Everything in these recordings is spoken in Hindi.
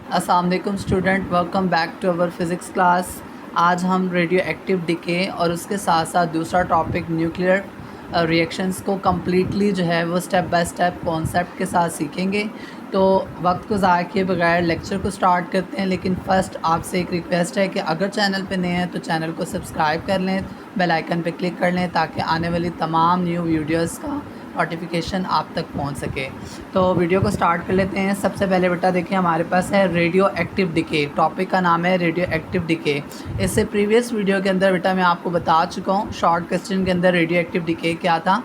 अस्सलाम वालेकुम student, welcome back to our physics class. आज हम रेडियो एक्टिव डिके और उसके साथ साथ दूसरा टॉपिक न्यूक्लियर रिएक्शंस को कम्प्लीटली जो है वो स्टेप बाय स्टेप कॉन्सेप्ट के साथ सीखेंगे। तो वक्त को ज़ाया किए बगैर लेक्चर को स्टार्ट करते हैं, लेकिन फ़र्स्ट आपसे एक रिक्वेस्ट है कि अगर चैनल पे नए हैं तो चैनल को सब्सक्राइब कर लें, बेल आइकन पे क्लिक कर लें ताकि आने वाली तमाम न्यू वीडियोस का नोटिफिकेशन आप तक पहुंच सके। तो वीडियो को स्टार्ट कर लेते हैं। सबसे पहले बेटा देखिए हमारे पास है रेडियो एक्टिव डिके। टॉपिक का नाम है रेडियो एक्टिव डिके। इससे प्रीवियस वीडियो के अंदर बेटा मैं आपको बता चुका हूँ शॉर्ट क्वेश्चन के अंदर रेडियो एक्टिव डिके क्या था।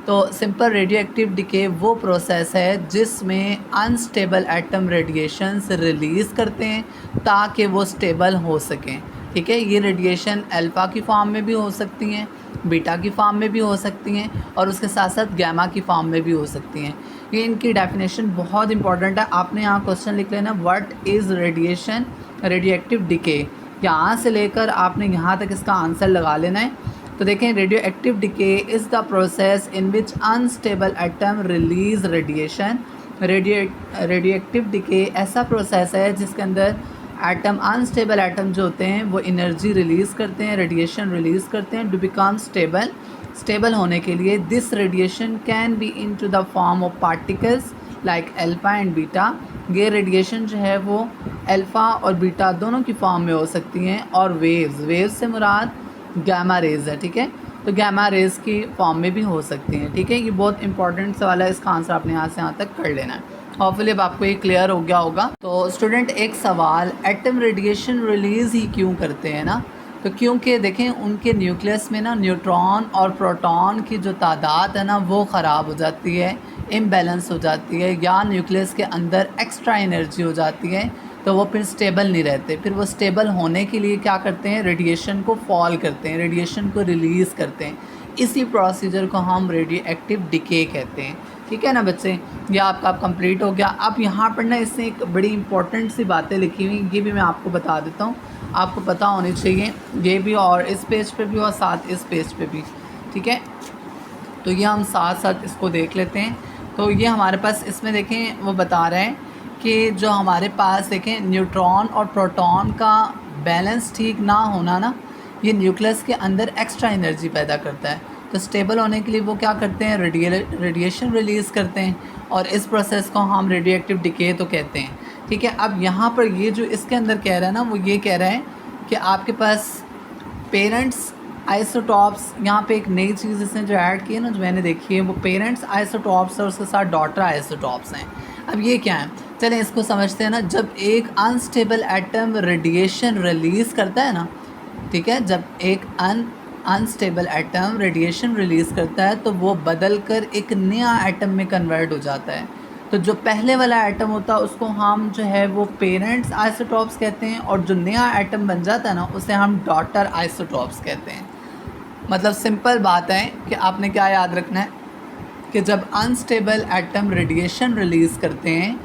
तो सिंपल रेडियो एक्टिव डिके वो प्रोसेस है जिसमें अनस्टेबल एटम रेडिएशंस रिलीज़ करते हैं ताकि वो स्टेबल हो सकें। ठीक है, ये रेडिएशन अल्फ़ा की फॉर्म में भी हो सकती हैं, बीटा की फॉर्म में भी हो सकती हैं और उसके साथ साथ गैमा की फॉर्म में भी हो सकती हैं। ये इनकी डेफिनेशन बहुत इंपॉर्टेंट है। आपने यहाँ क्वेश्चन लिख लेना, what is radiation radio active decay. यहाँ से लेकर आपने यहाँ तक इसका आंसर लगा लेना है। तो देखें, radio active decay is the process in which unstable atom release radiation. Radio active decay ऐसा प्रोसेस है जिसके अंदर एटम अनस्टेबल एटम जो होते हैं वो एनर्जी रिलीज़ करते हैं, रेडिएशन रिलीज़ करते हैं टू बिकम स्टेबल होने के लिए। This radiation can be into the form of particles like alpha and beta. ये रेडिएशन जो है वो अल्फ़ा और बीटा दोनों की फॉर्म में हो सकती हैं और वेव्स से मुराद गैमा रेज़ है। ठीक है, तो गैमा रेज़ की फॉर्म में भी हो सकती हैं। ठीक है, ये बहुत इंपॉर्टेंट सवाल है, इसका आंसर आपने यहाँ से यहाँ तक कर लेना है। होपफुली अब आपको ये क्लियर हो गया होगा। तो स्टूडेंट एक सवाल, एटम रेडिएशन रिलीज़ ही क्यों करते हैं ना? तो क्योंकि देखें उनके न्यूक्लियस में ना न्यूट्रॉन और प्रोटॉन की जो तादाद है ना वो ख़राब हो जाती है, इम्बैलेंस हो जाती है, या न्यूक्लियस के अंदर एक्स्ट्रा एनर्जी हो जाती है तो वो फिर स्टेबल नहीं रहते। फिर वो स्टेबल होने के लिए क्या करते हैं, रेडिएशन को फॉल करते हैं, रेडिएशन को रिलीज़ करते हैं। इसी प्रोसीजर को हम रेडियो एक्टिव डिके कहते हैं। ठीक है ना बच्चे, ये आपका कंप्लीट हो गया। अब यहाँ पर ना इससे एक बड़ी इंपॉर्टेंट सी बातें लिखी हुई, ये भी मैं आपको बता देता हूँ, आपको पता होनी चाहिए ये भी, और इस पेज पे भी और साथ इस पेज पे भी। ठीक है, तो ये हम साथ साथ इसको देख लेते हैं। तो ये हमारे पास इसमें देखें वो बता रहे हैं कि जो हमारे पास देखें न्यूट्रॉन और प्रोटॉन का बैलेंस ठीक ना होना ना, ये न्यूक्लियस के अंदर एक्स्ट्रा एनर्जी पैदा करता है। तो स्टेबल होने के लिए वो क्या करते हैं, रेडिएशन रिलीज़ करते हैं और इस प्रोसेस को हम रेडियो एक्टिव डिके तो कहते हैं। ठीक है, अब यहाँ पर ये जो इसके अंदर कह रहा है ना, वो ये कह रहा है कि आपके पास पेरेंट्स आइसोटॉप्स, यहाँ पे एक नई चीज़ इसने जो ऐड की है ना जो मैंने देखी है, वो पेरेंट्स आइसोटॉप्स और उसके साथ डॉटर आइसोटॉप्स हैं। अब ये क्या है, चलें इसको समझते हैं ना। जब एक अनस्टेबल एटम रेडिएशन रिलीज़ करता है ना, ठीक है, जब एक अनस्टेबल एटम रेडिएशन रिलीज़ करता है तो वो बदल कर एक नया एटम में कन्वर्ट हो जाता है। तो जो पहले वाला एटम होता है उसको हम जो है वो पेरेंट्स आइसोटॉप्स कहते हैं, और जो नया एटम बन जाता है ना उसे हम डॉटर आइसोटॉप्स कहते हैं। मतलब सिंपल बात है कि आपने क्या याद रखना है कि जब अनस्टेबल एटम रेडिएशन रिलीज़ करते हैं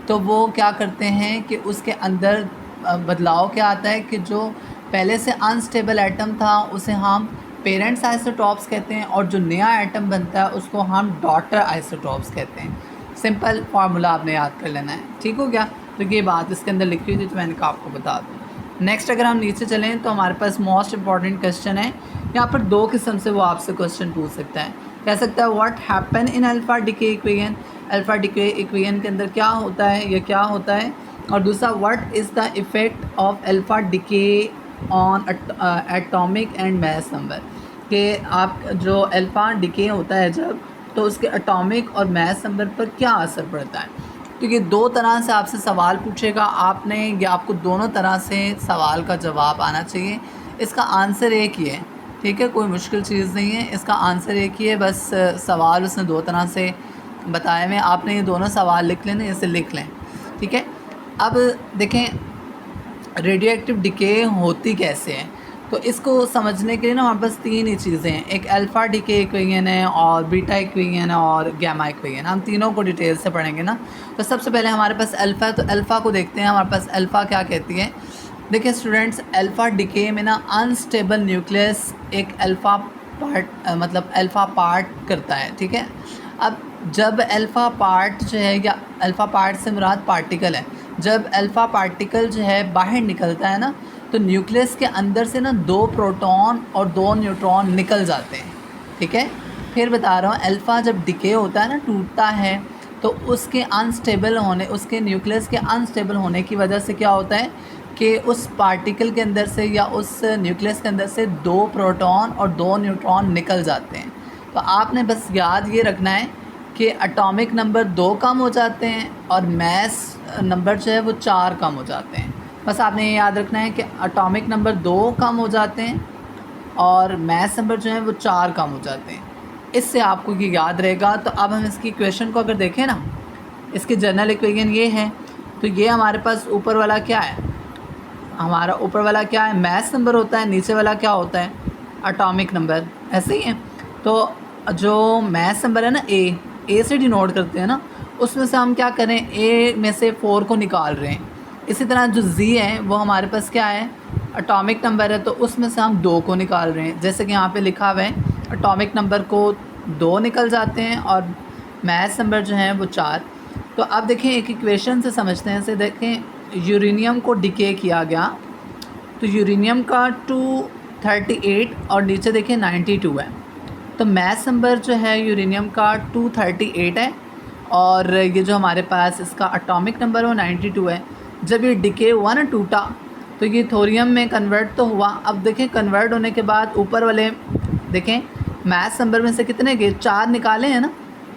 तो वो क्या करते हैं कि उसके अंदर बदलाव क्या आता है कि जो पहले से अनस्टेबल एटम था उसे हम पेरेंट्स आइसोटॉप्स कहते हैं, और जो नया एटम बनता है उसको हम डॉटर आइसोटॉप्स कहते हैं। सिंपल फार्मूला आपने याद कर लेना है। ठीक हो गया, तो ये बात इसके अंदर लिखी हुई थी तो मैंने कहा आपको बता दूँ। नेक्स्ट अगर हम नीचे चलें तो हमारे पास मोस्ट इंपॉर्टेंट क्वेश्चन है। यहाँ पर दो किस्म से वो आपसे क्वेश्चन पूछ सकता है। कह सकता है what happen in alpha decay equation. Alpha decay equation के अंदर क्या होता है या क्या होता है, और दूसरा what is the effect of alpha decay on atomic and mass number. कि आप जो अल्फ़ा डिके होता है जब, तो उसके एटॉमिक और मास नंबर पर क्या असर पड़ता है। तो ये दो तरह से आपसे सवाल पूछेगा, आपने ये आपको दोनों तरह से सवाल का जवाब आना चाहिए। इसका आंसर एक ही है, ठीक है, कोई मुश्किल चीज़ नहीं है, इसका आंसर एक ही है, बस सवाल उसने दो तरह से बताए हुए। आपने ये दोनों सवाल लिख लेने, इसे लिख लें। ठीक है, अब देखें रेडियो एक्टिव डिके होती कैसे है। तो इसको समझने के लिए ना हमारे पास तीन ही चीज़ें हैं, एक अल्फ़ा डिके इक्वेशन है और बीटा इक्वेशन है और गैमा इक्वेशन। हम तीनों को डिटेल से पढ़ेंगे ना। तो सबसे पहले हमारे पास अल्फ़ा है, तो अल्फ़ा को देखते हैं। हमारे पास अल्फ़ा क्या कहती है। देखिए स्टूडेंट्स, अल्फ़ा डिके में ना अनस्टेबल न्यूक्लियस एक अल्फ़ा पार्ट मतलब अल्फ़ा पार्ट करता है। ठीक है, अब जब अल्फ़ा पार्ट जो है, या अल्फ़ा पार्ट से मुराद पार्टिकल है, जब अल्फ़ा पार्टिकल जो है बाहर निकलता है ना, तो न्यूक्लियस के अंदर से ना 2 प्रोटॉन और 2 न्यूट्रॉन निकल जाते हैं, ठीक है। फिर बता रहा हूँ, अल्फ़ा जब डिके होता है ना, टूटता है, तो उसके अनस्टेबल होने, उसके न्यूक्लियस के अनस्टेबल होने की वजह से क्या होता है कि उस पार्टिकल के अंदर से या उस न्यूक्लियस के अंदर से 2 प्रोटॉन और 2 न्यूट्रॉन निकल जाते हैं। तो आपने बस याद ये रखना है कि एटॉमिक नंबर 2 कम हो जाते हैं और मास नंबर जो है वो 4 कम हो जाते हैं। बस आपने ये याद रखना है कि एटॉमिक नंबर 2 कम हो जाते हैं और मास नंबर जो है वो 4 कम हो जाते हैं। इससे आपको ये याद रहेगा। तो अब हम इसकी इक्वेशन को अगर देखें ना, इसकी जनरल इक्वेशन ये है, तो ये हमारे पास ऊपर वाला क्या है, हमारा ऊपर वाला क्या है, मास नंबर होता है, नीचे वाला क्या होता है, एटॉमिक नंबर, ऐसे ही है। तो जो मास नंबर है ना, ए से डिनोट करते हैं ना, उसमें से हम क्या करें, ए में से 4 को निकाल रहे हैं। इसी तरह जो जी है वो हमारे पास क्या है, एटॉमिक नंबर है, तो उसमें से हम 2 को निकाल रहे हैं। जैसे कि यहाँ पे लिखा हुआ है, एटॉमिक नंबर को 2 निकल जाते हैं और मास नंबर जो है वो 4। तो अब देखें, एक इक्वेशन से समझते हैं। इसे देखें, यूरेनियम को डिके किया गया, तो यूरेनियम का 238 और नीचे देखें 92 है। तो मास नंबर जो है यूरेनियम का 238 है और ये जो हमारे पास इसका एटॉमिक नंबर वो 92 है। जब ये डिके हुआ ना, टूटा, तो ये थोरियम में कन्वर्ट तो हुआ। अब देखें, कन्वर्ट होने के बाद ऊपर वाले देखें, मास नंबर में से कितने गए, 4 निकाले हैं ना,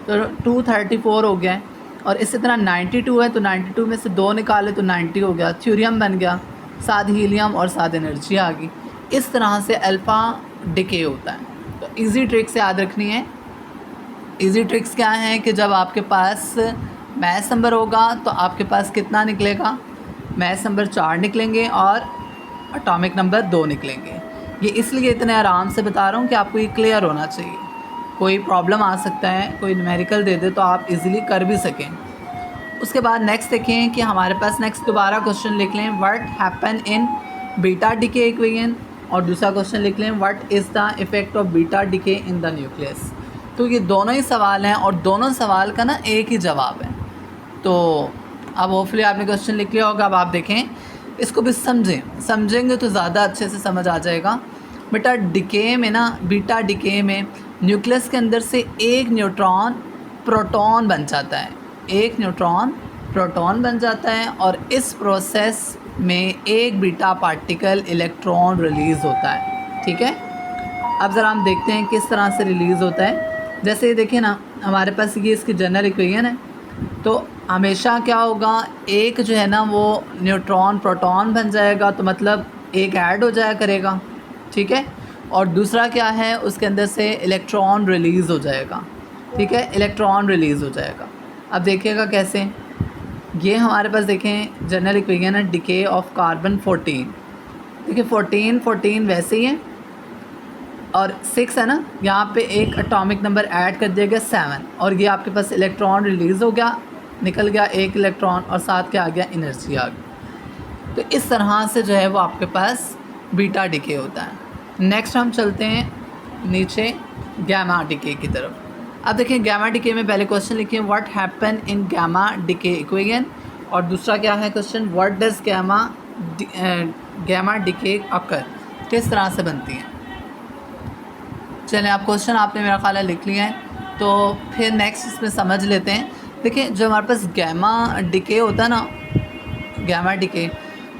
तो 234 हो गया है। और इसी तरह 92 है, तो 92 में से 2 निकाले तो 90 हो गया, थ्योरियम बन गया, साथ हीलियम और साथ एनर्जी आ गई। इस तरह से अल्फ़ा डिके होता है। तो इजी ट्रिक्स याद रखनी है। इजी ट्रिक्स क्या हैं कि जब आपके पास मास नंबर होगा तो आपके पास कितना निकलेगा, मास नंबर 4 निकलेंगे और एटॉमिक नंबर 2 निकलेंगे। ये इसलिए इतने आराम से बता रहा हूँ कि आपको ये क्लियर होना चाहिए। कोई प्रॉब्लम आ सकता है, कोई न्यूमेरिकल दे दे तो आप इजीली कर भी सकें। उसके बाद नेक्स्ट देखें कि हमारे पास नेक्स्ट दोबारा क्वेश्चन लिख लें, what happen in beta decay equation, और दूसरा क्वेश्चन लिख लें, what is the effect of beta decay in the nucleus. तो ये दोनों ही सवाल हैं और दोनों सवाल का ना एक ही जवाब है। तो अब होपफुली आपने क्वेश्चन लिख लिया होगा। अब आप देखें, इसको भी समझेंगे तो ज़्यादा अच्छे से समझ आ जाएगा। बेटा डिके में ना, बीटा डिके में न्यूक्लियस के अंदर से एक न्यूट्रॉन प्रोटॉन बन जाता है, एक न्यूट्रॉन प्रोटॉन बन जाता है और इस प्रोसेस में एक बीटा पार्टिकल इलेक्ट्रॉन रिलीज़ होता है, ठीक है। अब ज़रा हम देखते हैं किस तरह से रिलीज़ होता है। जैसे ये देखिए ना, हमारे पास ये इसकी जनरल इक्वेशन है, तो हमेशा क्या होगा, एक जो है ना वो न्यूट्रॉन प्रोटॉन बन जाएगा, तो मतलब एक ऐड हो जाया करेगा, ठीक है। और दूसरा क्या है, उसके अंदर से इलेक्ट्रॉन रिलीज़ हो जाएगा, ठीक है, इलेक्ट्रॉन रिलीज़ हो जाएगा। अब देखिएगा कैसे, ये हमारे पास देखें जनरल इक्वेशन है, डिके ऑफ कार्बन 14। देखिए 14 वैसे ही है और 6 है ना, यहाँ पे एक एटॉमिक नंबर ऐड कर दिया गया 7, और ये आपके पास इलेक्ट्रॉन रिलीज़ हो गया, निकल गया एक इलेक्ट्रॉन और साथ क्या आ गया, एनर्जी आ गई। तो इस तरह से जो है वो आपके पास बीटा डिके होता है। नेक्स्ट हम चलते हैं नीचे गैमा डिके की तरफ। अब देखें गैमा डिके में पहले क्वेश्चन लिखिए, what happen in gamma decay equation, और दूसरा क्या है question, what does gamma decay occur, किस तरह से बनती है। चलें, आप क्वेश्चन आपने मेरा ख्याल है लिख लिया है, तो फिर नेक्स्ट इसमें समझ लेते हैं। देखिए जो हमारे पास गैमा डिके होता है ना, गैमा डिके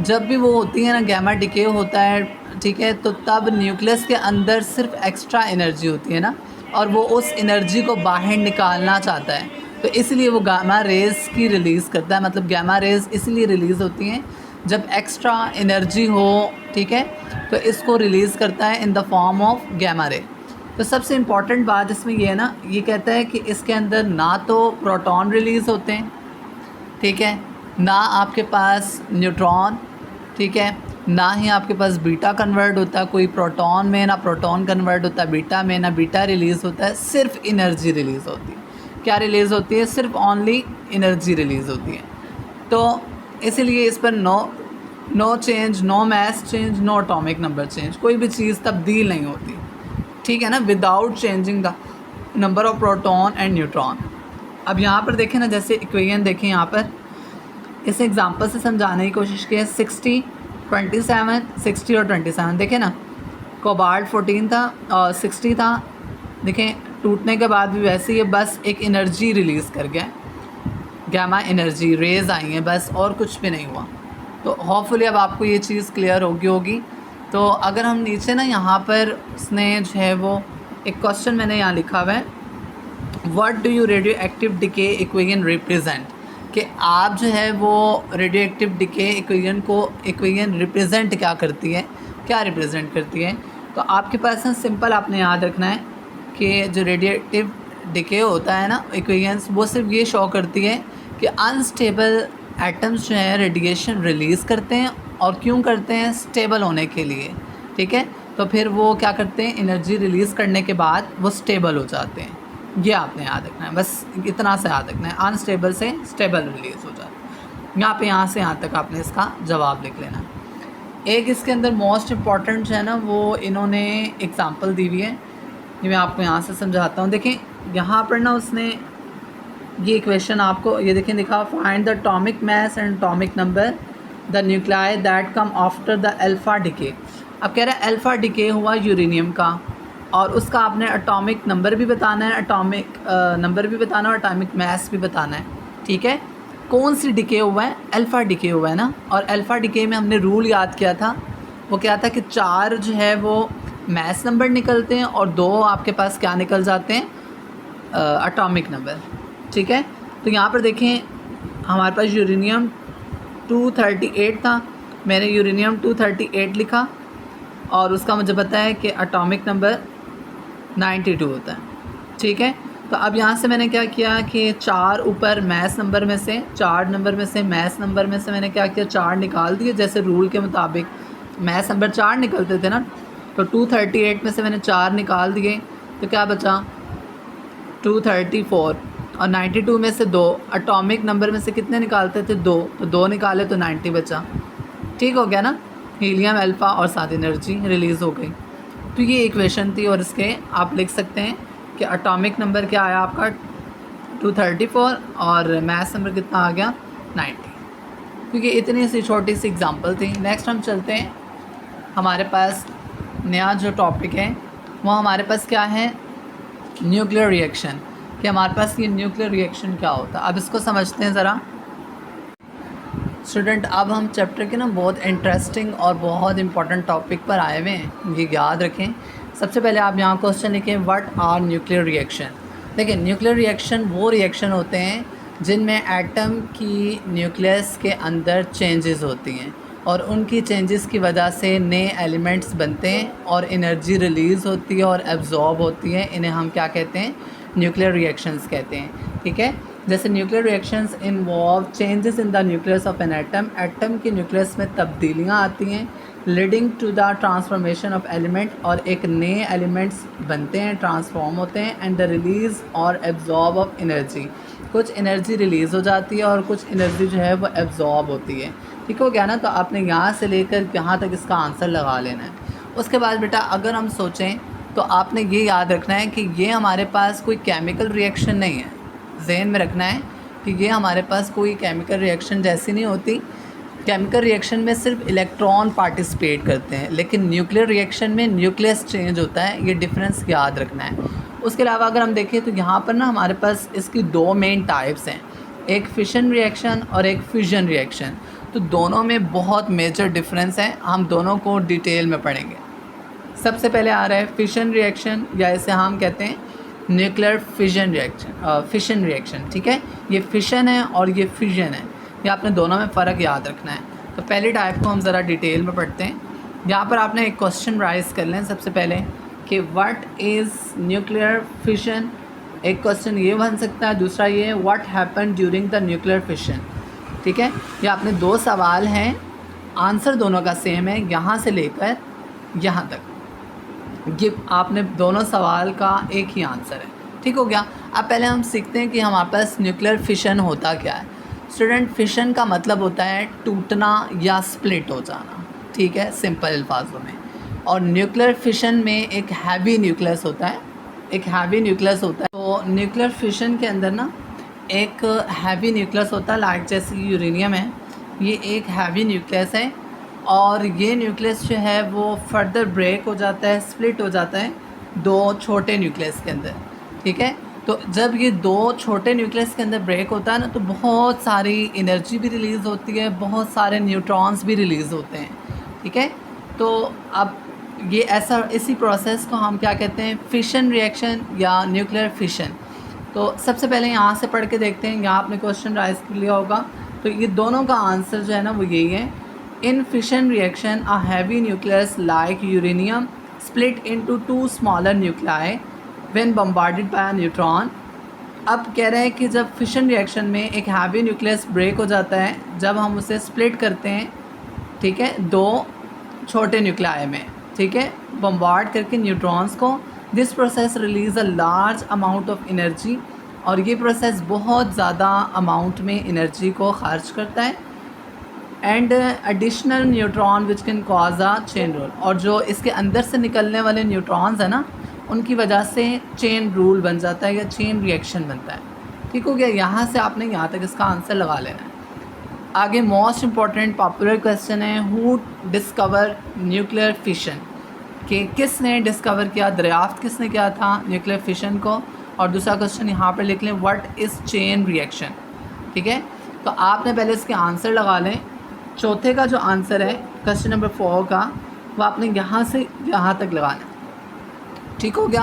जब भी वो होती है ना, गैमा डिके होता है, ठीक है, तो तब न्यूक्लियस के अंदर सिर्फ एक्स्ट्रा एनर्जी होती है ना, और वो उस एनर्जी को बाहर निकालना चाहता है, तो इसलिए वो गामा रेज़ की रिलीज़ करता है। मतलब गैमा रेज़ इसलिए रिलीज़ होती हैं जब एक्स्ट्रा एनर्जी हो, ठीक है, तो इसको रिलीज़ करता है in the form of gamma ray. तो सबसे इम्पॉर्टेंट बात इसमें ये है ना, ये कहता है कि इसके अंदर ना तो प्रोटॉन रिलीज़ होते हैं, ठीक है, ना आपके पास न्यूट्रॉन, ठीक है, ना ही आपके पास बीटा कन्वर्ट होता है, कोई प्रोटॉन में ना प्रोटॉन कन्वर्ट होता है बीटा में, ना बीटा रिलीज़ होता है, सिर्फ एनर्जी रिलीज़ होती है। क्या रिलीज़ होती है, सिर्फ ओनली एनर्जी रिलीज़ होती है। तो इसीलिए इस पर no change, no mass change, no atomic number change, कोई भी चीज़ तब्दील नहीं होती, ठीक है ना, without changing the number of proton and neutron. अब यहाँ पर देखें ना, जैसे इक्वेशन देखें यहाँ पर, इस एग्जांपल से समझाने की कोशिश की है। 60, 27, 60 और 27 देखें ना, कोबाल्ट 14 था और 60 था। देखें टूटने के बाद भी वैसे ही बस एक एनर्जी रिलीज़ कर गया, गैमा एनर्जी रेज आई हैं बस, और कुछ भी नहीं हुआ। तो होपफुली अब आपको ये चीज़ क्लियर होगी। तो अगर हम नीचे ना यहाँ पर उसने जो है वो एक क्वेश्चन मैंने यहाँ लिखा हुआ है, what do you radio active decay equation represent, कि आप जो है वो radio active decay equation represent क्या करती है, क्या रिप्रेजेंट करती है। तो आपके पास ना सिंपल आपने याद रखना है कि जो रेडियो एक्टिव डिके होता है ना इक्वेशंस, वो सिर्फ ये शो करती है कि अनस्टेबल एटम्स जो है रेडिएशन रिलीज़ करते हैं, और क्यों करते हैं, स्टेबल होने के लिए। ठीक है, तो फिर वो क्या करते हैं, एनर्जी रिलीज़ करने के बाद वो स्टेबल हो जाते हैं। ये आपने याद रखना है, बस इतना से याद रखना है, अनस्टेबल से स्टेबल रिलीज़ हो जाता है। यहाँ से यहाँ तक आपने इसका जवाब लिख लेना। एक इसके अंदर मोस्ट इम्पॉर्टेंट जो है ना, वो इन्होंने एग्ज़ाम्पल दी हुई है, ये मैं आपको यहाँ से समझाता हूँ। देखें यहाँ पर ना उसने ये इक्वेशन आपको ये देखें लिखा, find the atomic mass and atomic number the nuclei that come after the alpha decay. अब कह रहा है अल्फ़ा डिके हुआ यूरेनियम का, और उसका आपने एटॉमिक नंबर भी बताना है, एटॉमिक नंबर भी बताना है, और एटॉमिक मास भी बताना है। ठीक है, कौन सी डिके हुआ है, अल्फ़ा डिके हुआ है ना। और अल्फ़ा डिके में हमने रूल याद किया था, वो क्या था कि 4 जो है वो मास नंबर निकलते हैं और 2 आपके पास क्या निकल जाते हैं, एटॉमिक नंबर। ठीक है, तो यहाँ पर देखें हमारे पास यूरेनियम 238 था, मैंने यूरेनियम 238 लिखा, और उसका मुझे पता है कि एटॉमिक नंबर 92 होता है। ठीक है, तो अब यहाँ से मैंने क्या किया कि 4 ऊपर मैस नंबर में से, 4 नंबर में से मैस नंबर में से मैंने क्या किया, 4 निकाल दिए, जैसे रूल के मुताबिक मैस नंबर 4 निकलते थे ना। तो 238 में से मैंने 4 निकाल दिए, तो क्या बचा 234, और 92 में से 2, एटॉमिक नंबर में से कितने निकालते थे, 2, तो 2 निकाले तो 90 बचा। ठीक हो गया ना, हीलियम अल्फ़ा और साथ एनर्जी रिलीज़ हो गई। तो ये इक्वेशन थी, और इसके आप लिख सकते हैं कि एटॉमिक नंबर क्या आया आपका 234, और मास नंबर कितना आ गया 90। क्योंकि इतनी सी छोटी सी एग्जांपल थी। नेक्स्ट हम चलते हैं, हमारे पास नया जो टॉपिक है वो हमारे पास क्या है, न्यूक्लियर रिएक्शन। कि हमारे पास ये न्यूक्लियर रिएक्शन क्या होता है, अब इसको समझते हैं ज़रा स्टूडेंट। अब हम चैप्टर के ना बहुत इंटरेस्टिंग और बहुत इंपॉर्टेंट टॉपिक पर आए हुए हैं, ये याद रखें। सबसे पहले आप यहाँ क्वेश्चन लिखें, व्हाट आर न्यूक्लियर रिएक्शन। देखिए न्यूक्लियर रिएक्शन वो रिएक्शन होते हैं जिनमें एटम की न्यूक्लियस के अंदर चेंजेस होती हैं, और उनकी चेंजेस की वजह से नए एलिमेंट्स बनते हैं, और एनर्जी रिलीज़ होती है और एब्जॉर्ब होती है। इन्हें हम क्या कहते हैं, न्यूक्लियर रिएक्शंस कहते हैं। ठीक है, जैसे nuclear reactions involve changes in the nucleus of an atom, atom की न्यूक्लियस में तब्दीलियाँ आती हैं, leading to the transformation of element, और एक नए एलिमेंट्स बनते हैं, ट्रांसफॉर्म होते हैं, एंड द रिलीज़ और एब्जॉर्ब ऑफ एनर्जी। कुछ एनर्जी रिलीज़ हो जाती है और कुछ एनर्जी जो है वो एब्जॉर्ब होती है। ठीक हो गया ना, तो आपने यहाँ से लेकर यहाँ तक इसका आंसर लगा लेना है। उसके बाद बेटा अगर हम सोचें तो आपने ये याद रखना है कि ये हमारे पास कोई केमिकल रिएक्शन नहीं है, जहन में रखना है कि ये हमारे पास कोई केमिकल रिएक्शन जैसी नहीं होती। केमिकल रिएक्शन में सिर्फ इलेक्ट्रॉन पार्टिसिपेट करते हैं, लेकिन न्यूक्लियर रिएक्शन में न्यूक्लियस चेंज होता है, ये डिफरेंस याद रखना है। उसके अलावा अगर हम देखें तो यहाँ पर ना हमारे पास इसकी 2 मेन टाइप्स हैं, एक फिशन रिएक्शन और एक फ्यूजन रिएक्शन। तो दोनों में बहुत मेजर डिफरेंस है, हम दोनों को डिटेल में पढ़ेंगे। सबसे पहले आ रहा है फिशन रिएक्शन, या इसे हम कहते हैं न्यूक्लियर फिशन रिएक्शन। ठीक है, ये फिशन है और ये फ्यूजन है, ये आपने दोनों में फ़र्क याद रखना है। तो पहली टाइप को हम ज़रा डिटेल में पढ़ते हैं। यहाँ पर आपने एक क्वेश्चन राइज कर लें सबसे पहले कि व्हाट इज़ न्यूक्लियर फिशन। एक क्वेश्चन ये बन सकता है, दूसरा ये है what happen during the nuclear fission. ठीक है, ये आपने 2 सवाल हैं, आंसर दोनों का सेम है, यहाँ से लेकर यहाँ तक ये आपने दोनों सवाल का एक ही आंसर है। ठीक हो गया। अब पहले हम सीखते हैं कि हमारे पास न्यूक्लियर फिशन होता क्या है। स्टूडेंट, फिशन का मतलब होता है टूटना या स्प्लिट हो जाना। ठीक है, सिंपल अल्फाजों में। और न्यूक्लियर फिशन में एक हैवी न्यूक्लियस होता है, तो न्यूक्लियर फिशन के अंदर ना एक हैवी न्यूक्लियस होता है, लाइक जैसे यूरेनियम है, ये एक हैवी न्यूक्लियस है और ये न्यूक्लियस जो है वो फर्दर ब्रेक हो जाता है, स्प्लिट हो जाता है दो छोटे न्यूक्लियस के अंदर, ठीक है। तो जब ये दो छोटे न्यूक्लियस के अंदर ब्रेक होता है ना, तो बहुत सारी एनर्जी भी रिलीज़ होती है, बहुत सारे न्यूट्रॉन्स भी रिलीज़ होते हैं, ठीक है। तो अब ये ऐसा, इसी प्रोसेस को हम क्या कहते हैं, फिशन रिएक्शन या न्यूक्लियर फिशन। तो सबसे पहले यहाँ से पढ़ के देखते हैं, यहाँ आपने क्वेश्चन राइज कर लिया होगा, तो ये दोनों का आंसर जो है ना वो यही है। In fission reaction a heavy nucleus like uranium split into two smaller nuclei when bombarded by a neutron. अब कह रहे हैं कि जब फिशन रिएक्शन में एक हैवी न्यूक्लियस ब्रेक हो जाता है, जब हम उसे स्प्लिट करते हैं, ठीक है, दो छोटे न्यूक्लियाई में, ठीक है, बम्बार्ड करके न्यूट्रॉन्स को, this process release a large amount of energy, और ये प्रोसेस बहुत ज़्यादा अमाउंट में एनर्जी को खर्च करता है, and additional neutron which can cause a chain rule, और जो इसके अंदर से निकलने वाले न्यूट्रॉन्स हैं ना, उनकी वजह से चेन रूल बन जाता है या चेन रिएक्शन बनता है। ठीक हो गया, यहाँ से आपने यहाँ तक इसका आंसर लगा लेना है। आगे मोस्ट इम्पॉर्टेंट पॉपुलर क्वेश्चन है, हु डिस्कवर न्यूक्लियर फिशन, कि किसने डिस्कवर किया, दरियाफ्त किसने किया था न्यूक्लियर फिशन को। और दूसरा क्वेश्चन यहाँ पर लिख लें, व्हाट इज़ चेन रिएक्शन, ठीक है। तो आपने पहले इसके आंसर लगा लें। चौथे का जो आंसर है क्वेश्चन नंबर 4 का, वो आपने यहाँ से यहाँ तक लगाना, ठीक हो गया।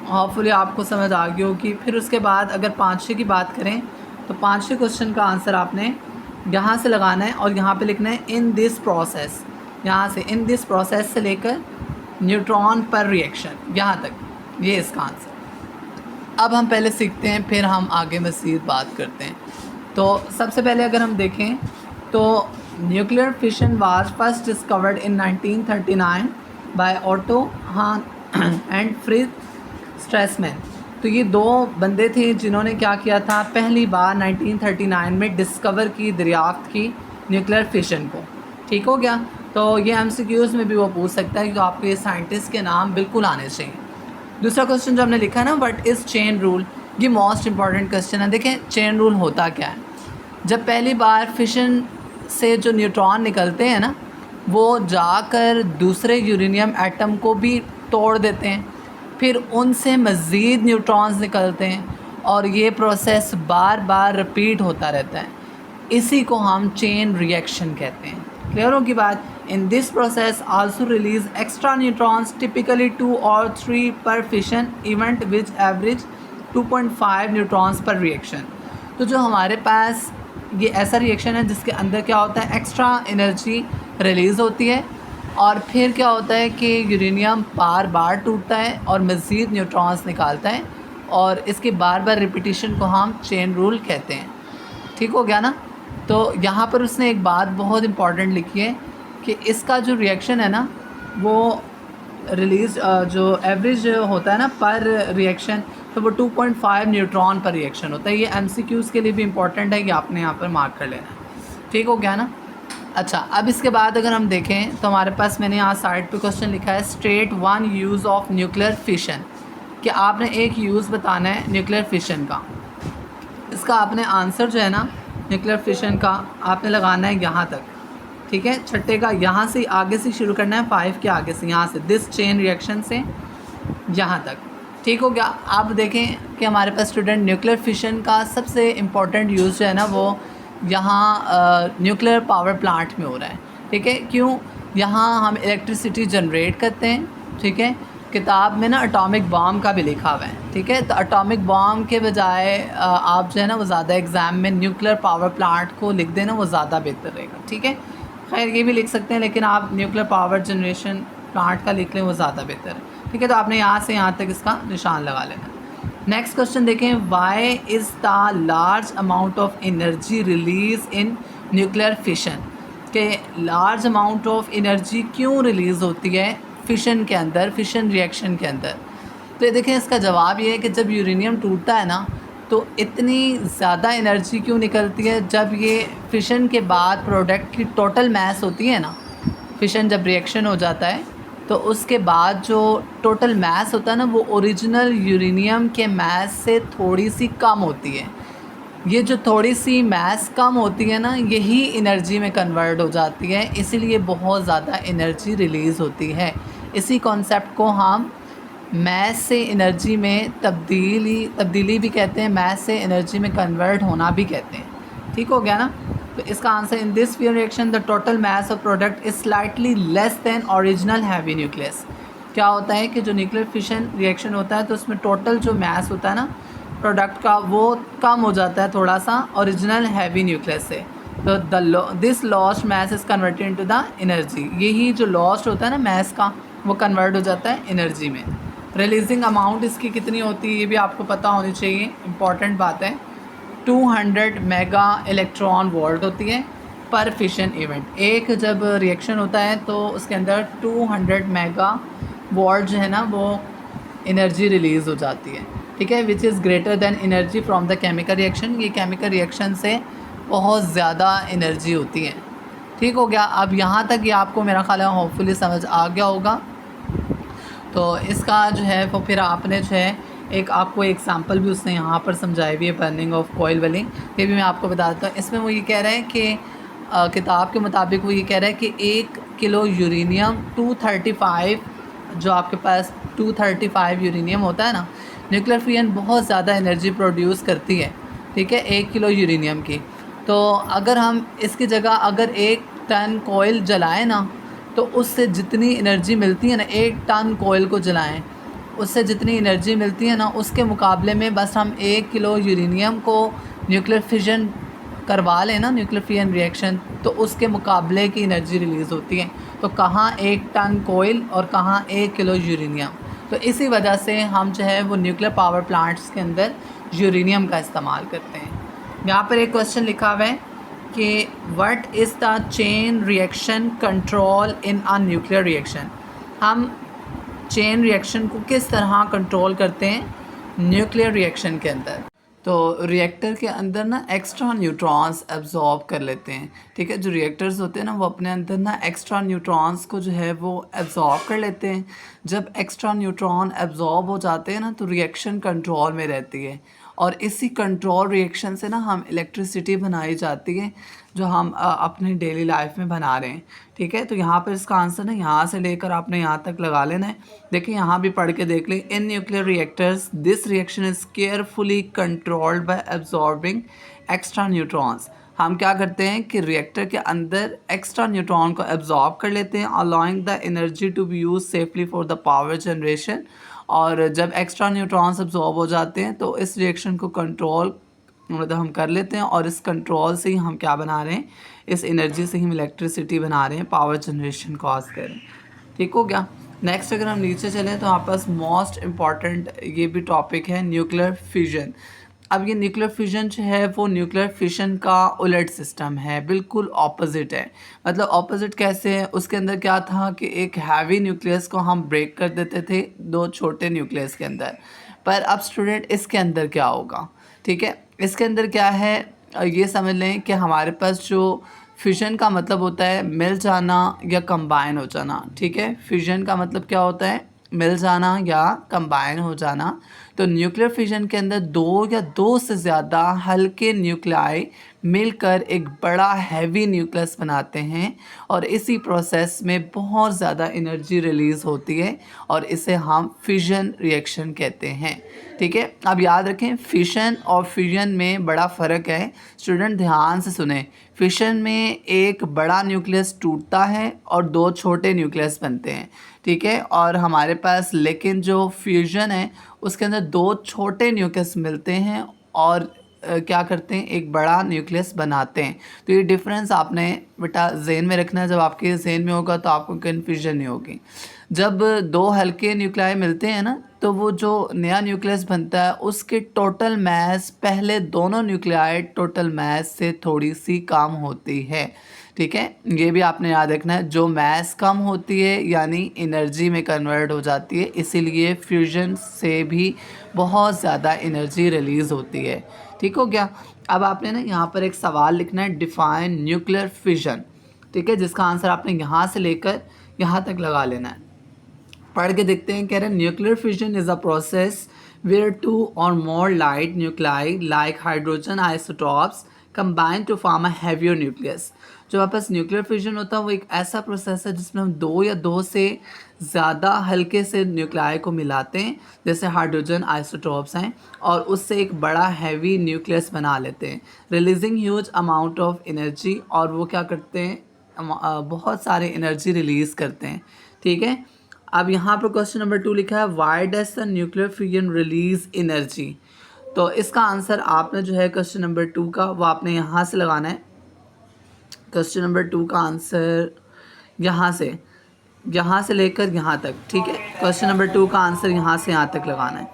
होपफुली आपको समझ आ गई होगी। फिर उसके बाद अगर 5 की बात करें, तो 5 क्वेश्चन का आंसर आपने यहाँ से लगाना है और यहाँ पे लिखना है इन दिस प्रोसेस, यहाँ से इन दिस प्रोसेस से लेकर न्यूट्रॉन पर रिएक्शन, यहाँ तक, ये इसका आंसर। अब हम पहले सीखते हैं, फिर हम आगे मज़ीद बात करते हैं। तो सबसे पहले अगर हम देखें तो nuclear fission was first discovered in 1939 by Otto Hahn and Fritz Strassmann. तो ये दो बंदे थे जिन्होंने क्या किया था, पहली बार 1939 में डिस्कवर की, दरियाफ्त की न्यूक्लियर फिशन को, ठीक हो गया। तो ये MCQs में भी वो पूछ सकता है कि आपके साइंटिस्ट के नाम बिल्कुल आने चाहिए। दूसरा क्वेश्चन जो हमने लिखा है ना, व्हाट इज़ चेन रूल, ये मोस्ट इंपॉर्टेंट क्वेश्चन है। देखें चेन रूल होता क्या है, जब पहली बार फिशन से जो न्यूट्रॉन निकलते हैं ना, वो जाकर दूसरे यूरेनियम एटम को भी तोड़ देते हैं, फिर उनसे मज़ीद न्यूट्रॉन्स निकलते हैं और ये प्रोसेस बार बार रिपीट होता रहता है। इसी को हम चेन रिएक्शन कहते हैं। क्लियर होगी बात। In this process also release extra neutrons, typically 2 और 3 पर fission event which average 2.5 neutrons पर रिएक्शन। तो जो हमारे पास ये ऐसा रिएक्शन है जिसके अंदर क्या होता है, एक्स्ट्रा एनर्जी रिलीज़ होती है और फिर क्या होता है कि यूरेनियम बार बार टूटता है और मज़ीद न्यूट्रॉन्स निकालता है, और इसके बार बार रिपीटिशन को हम चेन रूल कहते हैं। ठीक हो गया ना। तो यहाँ पर उसने एक बात बहुत इम्पॉर्टेंट लिखी है कि इसका जो रिएक्शन है ना, वो रिलीज़ जो एवरेज होता है ना पर रिएक्शन, तो वो 2.5 न्यूट्रॉन पर रिएक्शन होता है। ये MCQs के लिए भी इम्पॉर्टेंट है कि आपने यहाँ पर मार्क कर लेना है। ठीक हो गया ना। अच्छा, अब इसके बाद अगर हम देखें तो हमारे पास, मैंने यहाँ साइड पे क्वेश्चन लिखा है, state 1 use of nuclear fission, कि आपने एक यूज़ बताना है न्यूक्लियर फिशन का। इसका आपने आंसर जो है ना न्यूक्लियर फिशन का आपने लगाना है यहाँ तक, ठीक है। छठे का यहाँ से आगे से शुरू करना है, 5 के आगे से, यहाँ से दिस चेन रिएक्शन से यहाँ तक। ठीक हो गया। आप देखें कि हमारे पास स्टूडेंट न्यूक्लियर फिशन का सबसे इम्पॉर्टेंट यूज़ जो है ना वो यहाँ न्यूक्लियर पावर प्लांट में हो रहा है। ठीक है, क्यों, यहाँ हम इलेक्ट्रिसिटी जनरेट करते हैं। ठीक है, किताब में ना एटॉमिक बॉम्ब का भी लिखा हुआ है। ठीक है, तो एटॉमिक बॉम्ब के बजाय आप जो है ना वो ज़्यादा एग्ज़ाम में न्यूक्लियर पावर प्लांट को लिख देना, वो ज़्यादा बेहतर रहेगा। ठीक है, खैर ये भी लिख सकते हैं, लेकिन आप न्यूक्लियर पावर जनरेशन प्लांट का लिख लें, वो ज़्यादा बेहतर है। ठीक है, तो आपने यहाँ से यहाँ तक इसका निशान लगा लेना। नेक्स्ट क्वेश्चन देखें, why is the large amount of energy release in nuclear fission, के लार्ज अमाउंट ऑफ एनर्जी क्यों रिलीज़ होती है फिशन के अंदर, फिशन रिएक्शन के अंदर। तो ये देखें, इसका जवाब ये है कि जब यूरेनियम टूटता है ना, तो इतनी ज़्यादा एनर्जी क्यों निकलती है, जब ये फिशन के बाद प्रोडक्ट की टोटल मास होती है ना, फिशन जब रिएक्शन हो जाता है तो उसके बाद जो टोटल मास होता है ना, वो ओरिजिनल यूरेनियम के मास से थोड़ी सी कम होती है। ये जो थोड़ी सी मास कम होती है ना, यही एनर्जी में कन्वर्ट हो जाती है, इसीलिए बहुत ज़्यादा एनर्जी रिलीज़ होती है। इसी कॉन्सेप्ट को हम मास से एनर्जी में तब्दीली भी कहते हैं, मास से एनर्जी में कन्वर्ट होना भी कहते हैं। ठीक हो गया ना? तो इसका answer, in this fusion reaction the total mass of product is slightly less than original heavy nucleus. क्या होता है कि जो न्यूक्लियर फिशन रिएक्शन होता है तो उसमें टोटल जो मास होता है ना प्रोडक्ट का, वो कम हो जाता है थोड़ा सा ओरिजिनल हैवी न्यूक्लियस से। तो this lost mass is converted into the energy. यही जो लॉस्ट होता है ना मास का, वो कन्वर्ट हो जाता है एनर्जी में। रिलीजिंग अमाउंट इसकी कितनी होती है ये भी आपको पता होनी चाहिए, इंपॉर्टेंट बात है। 200 मेगा इलेक्ट्रॉन वोल्ट होती है पर फिशन इवेंट। एक जब रिएक्शन होता है तो उसके अंदर 200 मेगा वोल्ट जो है ना वो एनर्जी रिलीज़ हो जाती है। ठीक है, which is greater than energy from the chemical reaction. ये केमिकल रिएक्शन से बहुत ज़्यादा एनर्जी होती है। ठीक हो गया? अब यहाँ तक ये आपको मेरा ख्याल है होपफुली समझ आ गया होगा। तो इसका जो है वो फिर आपने जो है एक आपको एग्जांपल भी उसने यहाँ पर समझाई हुई है, बर्निंग ऑफ कॉइल वाली, ये भी मैं आपको बता देता हूँ। इसमें वो ये कह रहा है कि किताब के मुताबिक वो ये कह रहा है कि 1 किलो यूरेनियम 235, जो आपके पास 235 यूरेनियम होता है ना, न्यूक्लियर फिशन बहुत ज़्यादा एनर्जी प्रोड्यूस करती है। ठीक है, 1 किलो यूरेनियम की। तो अगर हम इसकी जगह अगर 1 टन कोयल जलाएं ना, तो उससे जितनी एनर्जी मिलती है ना, 1 टन कोयल को जलाएं, उससे जितनी एनर्जी मिलती है ना, उसके मुकाबले में बस हम 1 किलो यूरेनियम को न्यूक्लियर फिशन करवा लें ना, न्यूक्लियर फिशन रिएक्शन, तो उसके मुकाबले की एनर्जी रिलीज़ होती है। तो कहाँ 1 टन कोयल और कहाँ 1 किलो यूरेनियम। तो इसी वजह से हम जो है वो न्यूक्लियर पावर प्लांट्स के अंदर यूरेनियम का इस्तेमाल करते हैं। यहाँ पर एक क्वेश्चन लिखा हुआ है कि what is the chain reaction control in a nuclear reaction. हम चेन रिएक्शन को किस तरह कंट्रोल करते हैं न्यूक्लियर रिएक्शन के अंदर। तो रिएक्टर के अंदर ना एक्स्ट्रा न्यूट्रॉन्स एब्जॉर्ब कर लेते हैं। ठीक है, जो रिएक्टर्स होते हैं ना वो अपने अंदर ना एक्स्ट्रा न्यूट्रॉन्स को जो है वो एब्जॉर्ब कर लेते हैं। जब एक्स्ट्रा न्यूट्रॉन एब्जॉर्ब हो जाते हैं ना तो रिएक्शन कंट्रोल में रहती है, और इसी कंट्रोल रिएक्शन से ना हम इलेक्ट्रिसिटी बनाई जाती है जो हम अपने डेली लाइफ में बना रहे हैं। ठीक है, तो यहाँ पर इसका आंसर ना यहाँ से लेकर आपने यहाँ तक लगा लेना है। देखिए यहाँ भी पढ़ के देख लें। In nuclear reactors this reaction is carefully controlled by absorbing extra neutrons. हम क्या करते हैं कि रिएक्टर के अंदर एक्स्ट्रा न्यूट्रॉन को एब्जॉर्ब कर लेते हैं, allowing the energy to be use safely for the power generation. और जब एक्स्ट्रा न्यूट्रॉन्स एब्जॉर्ब हो जाते हैं तो इस रिएक्शन को कंट्रोल मतलब हम कर लेते हैं, और इस कंट्रोल से ही हम क्या बना रहे हैं, इस एनर्जी से ही हम इलेक्ट्रिसिटी बना रहे हैं, पावर जनरेशन कॉज कर रहे हैं। ठीक हो गया? नेक्स्ट अगर हम नीचे चलें तो हमारे पास मोस्ट इम्पॉर्टेंट ये भी टॉपिक है न्यूक्लियर फिजन। अब ये न्यूक्लियर फिजन जो है वो न्यूक्लियर फिशन का उलट सिस्टम है, बिल्कुल ऑपोजिट है। मतलब ऑपोजिट कैसे है? उसके अंदर क्या था कि एक हैवी न्यूक्लियस को हम ब्रेक कर देते थे 2 छोटे न्यूक्लियस के अंदर। पर अब स्टूडेंट इसके अंदर क्या होगा? ठीक है, इसके अंदर क्या है, ये समझ लें कि हमारे पास जो फिशन का मतलब होता है मिल जाना या कंबाइन हो जाना। ठीक है, फिशन का मतलब क्या होता है? मिल जाना या कंबाइन हो जाना। तो न्यूक्लियर फिशन के अंदर 2 या 2 से ज़्यादा हल्के न्यूक्लियाई मिलकर एक बड़ा हैवी न्यूक्लियस बनाते हैं, और इसी प्रोसेस में बहुत ज़्यादा एनर्जी रिलीज़ होती है, और इसे हम फिशन रिएक्शन कहते हैं। ठीक है, अब याद रखें फिशन और फ्यूजन में बड़ा फ़र्क है। स्टूडेंट ध्यान से सुने। फिशन में एक बड़ा न्यूक्लियस टूटता है और 2 छोटे न्यूक्लियस बनते हैं। ठीक है, और हमारे पास लेकिन जो फ्यूजन है उसके अंदर 2 छोटे न्यूक्लियस मिलते हैं और क्या करते हैं, एक बड़ा न्यूक्लियस बनाते हैं। तो ये डिफरेंस आपने बेटा जहन में रखना है। जब आपके जहन में होगा तो आपको कन्फ्यूजन नहीं होगी। जब 2 हल्के न्यूक्लियाई मिलते हैं ना तो वो जो नया न्यूक्लियस बनता है उसके टोटल मास पहले दोनों न्यूक्लियाई टोटल मास से थोड़ी सी कम होती है। ठीक है, ये भी आपने याद रखना है। जो मास कम होती है यानी एनर्जी में कन्वर्ट हो जाती है, इसीलिए फ्यूजन से भी बहुत ज़्यादा एनर्जी रिलीज़ होती है। ठीक हो गया? अब आपने ना यहाँ पर एक सवाल लिखना है, डिफाइन न्यूक्लियर फिजन। ठीक है, जिसका आंसर आपने यहाँ से लेकर यहाँ तक लगा लेना है। पढ़ के देखते हैं। कह रहे हैं nuclear fission is a process where two or more light nuclei like hydrogen isotopes combine to form a heavier nucleus. जो हमारे पास न्यूक्लियर फिजन होता है वो एक ऐसा प्रोसेस है जिसमें हम दो या दो से ज़्यादा हल्के से न्यूक्लियाई को मिलाते हैं, जैसे हाइड्रोजन आइसोटोप्स हैं, और उससे एक बड़ा हैवी न्यूक्लियस बना लेते हैं, releasing huge amount of energy. और वो क्या करते हैं, बहुत सारे एनर्जी रिलीज़ करते हैं। ठीक है, अब यहाँ पर क्वेश्चन नंबर 2 लिखा है why does the nuclear fusion release energy. तो इसका आंसर आपने जो है क्वेश्चन नंबर 2 का वो आपने यहाँ से लगाना है। क्वेश्चन नंबर 2 का आंसर यहाँ से लेकर यहाँ तक। ठीक है, क्वेश्चन नंबर 2 का आंसर यहाँ से यहाँ तक लगाना है।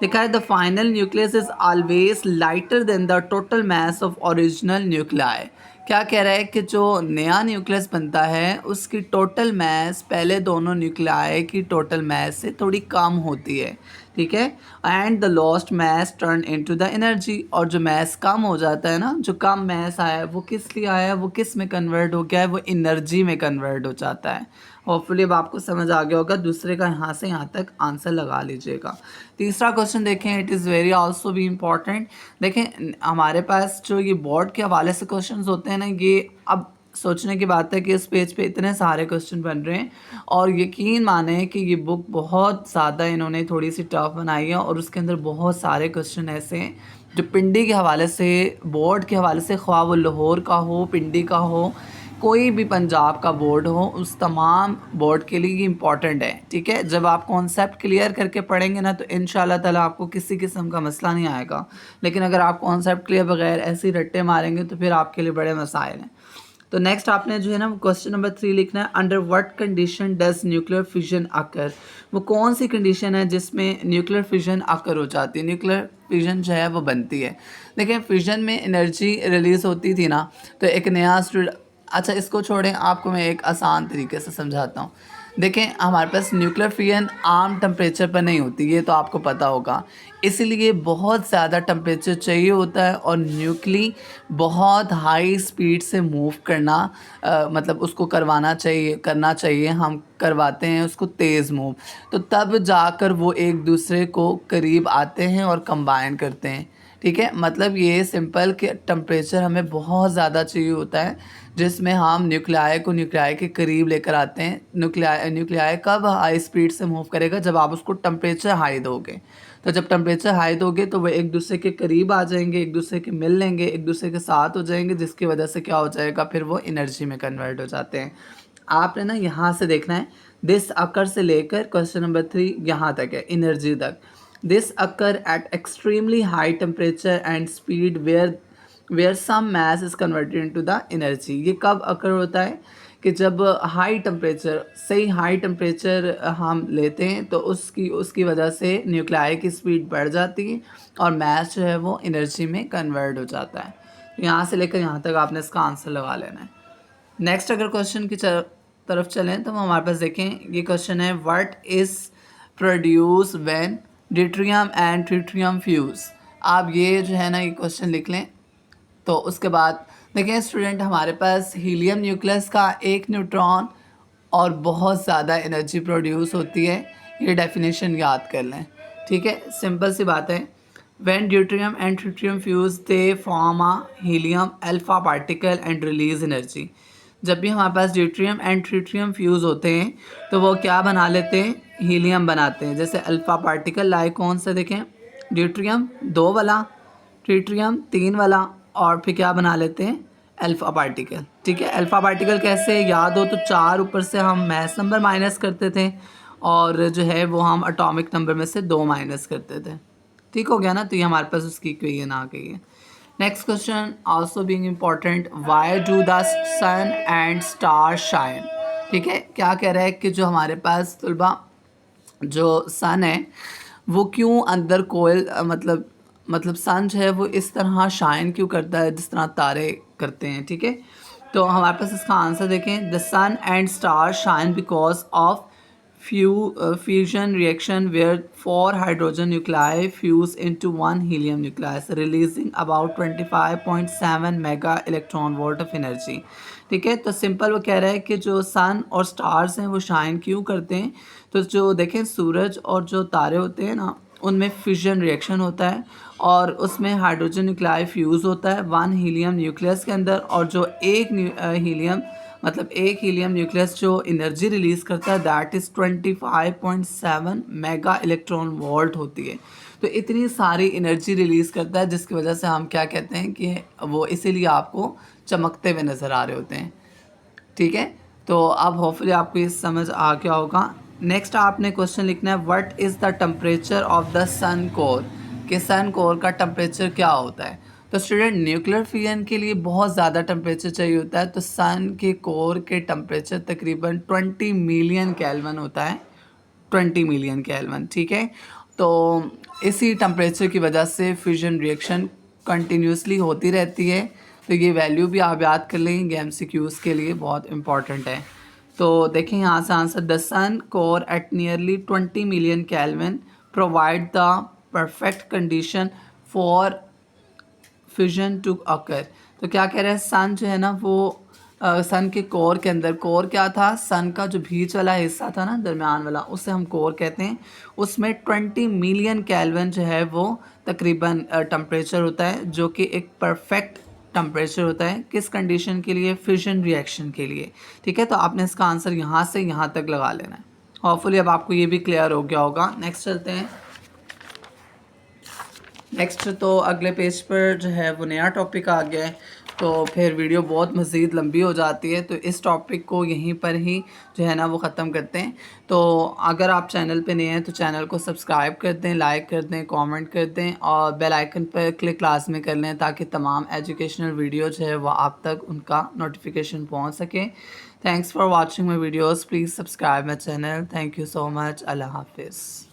लिखा है the final nucleus is always lighter than the total mass of original nuclei. क्या कह रहा है कि जो नया न्यूक्लियस बनता है उसकी टोटल मास पहले दोनों न्यूक्लियाई की टोटल मास से थोड़ी कम होती है। ठीक है, and the lost mass turn into the energy. और जो मास कम हो जाता है ना, जो कम मास आया है वो किस लिए आया है, वो किस में कन्वर्ट हो गया है, वो एनर्जी में कन्वर्ट हो जाता है। होपफुली अब आपको समझ आ गया होगा। दूसरे का यहाँ से यहाँ तक आंसर लगा लीजिएगा। तीसरा क्वेश्चन देखें, इट इज़ वेरी आल्सो भी इम्पॉर्टेंट। देखें हमारे पास जो ये बोर्ड के हवाले से क्वेश्चंस होते हैं ना, ये अब सोचने की बात है कि इस पेज पे इतने सारे क्वेश्चन बन रहे हैं, और यकीन माने कि ये बुक बहुत ज़्यादा इन्होंने थोड़ी सी टफ बनाई है, और उसके अंदर बहुत सारे क्वेश्चन ऐसे हैं जो पिंडी के हवाले से, बोर्ड के हवाले से, ख्वाह वो लाहौर का हो, पिंडी का हो, कोई भी पंजाब का बोर्ड हो, उस तमाम बोर्ड के लिए ये इम्पॉर्टेंट है। ठीक है, जब आप कॉन्सेप्ट क्लियर करके पढ़ेंगे ना तो इंशाल्लाह ताला आपको किसी किस्म का मसला नहीं आएगा। लेकिन अगर आप कॉन्सेप्ट क्लियर बगैर ऐसे ही रट्टे मारेंगे तो फिर आपके लिए बड़े मसाइल हैं। तो नेक्स्ट आपने जो है ना क्वेश्चन नंबर 3 लिखना है, under what condition does nuclear fission occur. वो कौन सी कंडीशन है जिसमें न्यूक्लियर फिजन अकर हो जाती है, न्यूक्लियर फिजन जो है वो बनती है। देखिए फिजन में एनर्जी रिलीज़ होती थी ना, तो एक नया अच्छा इसको छोड़ें, आपको मैं एक आसान तरीके से समझाता हूँ। देखें हमारे पास न्यूक्लियर फिजन आम टेम्परेचर पर नहीं होती, ये तो आपको पता होगा, इसलिए बहुत ज़्यादा टेम्परेचर चाहिए होता है, और न्यूक्ली बहुत हाई स्पीड से मूव करना मतलब उसको करना चाहिए, हम करवाते हैं उसको तेज़ मूव, तो तब जाकर वो एक दूसरे को करीब आते हैं और कंबाइन करते हैं। ठीक है, मतलब ये सिंपल कि टेम्परेचर हमें बहुत ज़्यादा चाहिए होता है जिसमें हम न्यूक्लियाई को न्यूक्लियाई के करीब लेकर आते हैं। न्यूक्लियाई कब हाई स्पीड से मूव करेगा, जब आप उसको टेम्परेचर हाई दोगे। तो जब टेम्परेचर हाई दोगे तो वो एक दूसरे के करीब आ जाएंगे, एक दूसरे के मिल लेंगे, एक दूसरे के साथ हो जाएंगे, जिसकी वजह से क्या हो जाएगा, फिर वो एनर्जी में कन्वर्ट हो जाते हैं। आपने ना यहाँ से देखना है, दिस अकर से लेकर क्वेश्चन नंबर 3 यहाँ तक है, एनर्जी तक। This occur at extremely high temperature and speed where some mass is converted into the energy. ये कब अकर होता है कि जब हाई टेम्परेचर, सही हाई टेम्परेचर हम लेते हैं तो उसकी वजह से न्यूक्लियाई की स्पीड बढ़ जाती है और मास जो है वो एनर्जी में कन्वर्ट हो जाता है। यहाँ से लेकर यहाँ तक आपने इसका आंसर लगा लेना है। नेक्स्ट अगर क्वेश्चन की तरफ चलें तो हम हमारे पास देखें, ये क्वेश्चन है what is produce when deuterium and tritium fuse. आप ये जो है ना ये क्वेश्चन लिख लें। तो उसके बाद देखें स्टूडेंट, हमारे पास हीलियम न्यूक्लियस का एक न्यूट्रॉन और बहुत ज़्यादा एनर्जी प्रोड्यूस होती है, ये डेफिनेशन याद कर लें। ठीक है, सिंपल सी बात है। When deuterium and tritium fuse they form a helium alpha particle and release energy. जब भी हमारे पास ड्यूटेरियम एंड ट्रिटियम फ्यूज़ होते हैं तो वो क्या बना लेते हैं, हीलियम बनाते हैं। जैसे अल्फ़ा पार्टिकल लाइक कौन सा देखें, ड्यूटेरियम 2 वाला, ट्रिटियम 3 वाला, और फिर क्या बना लेते हैं, अल्फ़ा पार्टिकल। ठीक है, अल्फ़ा पार्टिकल कैसे याद हो तो 4 ऊपर से हम मैथ नंबर माइनस करते थे, और जो है वो हम एटॉमिक नंबर में से 2 माइनस करते थे। ठीक हो गया ना, तो ये हमारे पास उसकी इक्वेशन आ गई है। Next question also being important, why do the sun and star shine. ठीक है, क्या कह रहा है कि जो हमारे पास तुलबा जो सन है वो क्यों अंदर कोयल मतलब सन जो है वो इस तरह शाइन क्यों करता है जिस तरह तारे करते हैं। ठीक है, तो हमारे पास इसका आंसर देखें, the sun and star shine because of fusion reaction where 4 hydrogen nuclei fuse into 1 helium nucleus releasing about 25.7 mega electron volt of energy। ठीक है, तो सिंपल वो कह रहा है कि जो सन और स्टार्स हैं वो शाइन क्यों करते हैं। तो जो देखें सूरज और जो तारे होते हैं ना उनमें फिजन रिएक्शन होता है और उसमें हाइड्रोजन न्यूक्लियाई फ्यूज़ होता है 1 हीलियम न्यूक्लियस के अंदर, और जो एक हीलियम न्यूक्लियस जो एनर्जी रिलीज़ करता है that is 25.7 mega electron volt होती है। तो इतनी सारी एनर्जी रिलीज़ करता है जिसकी वजह से हम क्या कहते हैं कि वो इसीलिए आपको चमकते हुए नज़र आ रहे होते हैं। ठीक है, तो अब होपफुली आपको ये समझ आ गया होगा। नेक्स्ट आपने क्वेश्चन लिखना है what is the temperature of the sun core, कि सन कोर का टेम्परेचर क्या होता है। तो स्टूडेंट न्यूक्लियर फिजन के लिए बहुत ज़्यादा टेम्परेचर चाहिए होता है, तो सन के कोर के टेम्परेचर तकरीबन 20 मिलियन केल्विन होता है, 20 मिलियन केल्विन। ठीक है, तो इसी टेम्परेचर की वजह से फ्यूजन रिएक्शन कंटिन्यूसली होती रहती है। तो ये वैल्यू भी आप याद कर लेंगे, एमसीक्यूज़ के लिए बहुत इंपॉर्टेंट है। तो देखें यहाँ से answer, the sun core at nearly 20 million kelvin provide the perfect condition for fusion to occur. तो क्या कह रहे हैं, सन जो है ना वो सन के कोर के अंदर, कोर क्या था, सन का जो बीच वाला हिस्सा था ना, दरमियान वाला, उसे हम कोर कहते हैं। उसमें 20 मिलियन केल्विन जो है वो तकरीबन टेम्परेचर होता है, जो कि एक परफेक्ट टेम्परेचर होता है किस कंडीशन के लिए, फ्यूजन रिएक्शन के लिए। ठीक है, तो आपने इसका आंसर यहाँ से यहाँ तक लगा लेना है। होपफुली अब आपको ये भी क्लियर हो गया होगा। नेक्स्ट चलते हैं। नेक्स्ट तो अगले पेज पर जो है वो नया टॉपिक आ गया है, तो फिर वीडियो बहुत मज़ीद लंबी हो जाती है, तो इस टॉपिक को यहीं पर ही जो है ना वो ख़त्म करते हैं। तो अगर आप चैनल पे नए हैं तो चैनल को सब्सक्राइब कर दें, लाइक कर दें, कमेंट कर दें और बेल आइकन पर क्लिक लाजमी कर लें ताकि तमाम एजुकेशनल वीडियो जो है वो आप तक उनका नोटिफिकेशन पहुँच सके। Thanks for watching my videos, please subscribe my channel. Thank you so much. अल्लाह हाफिज़।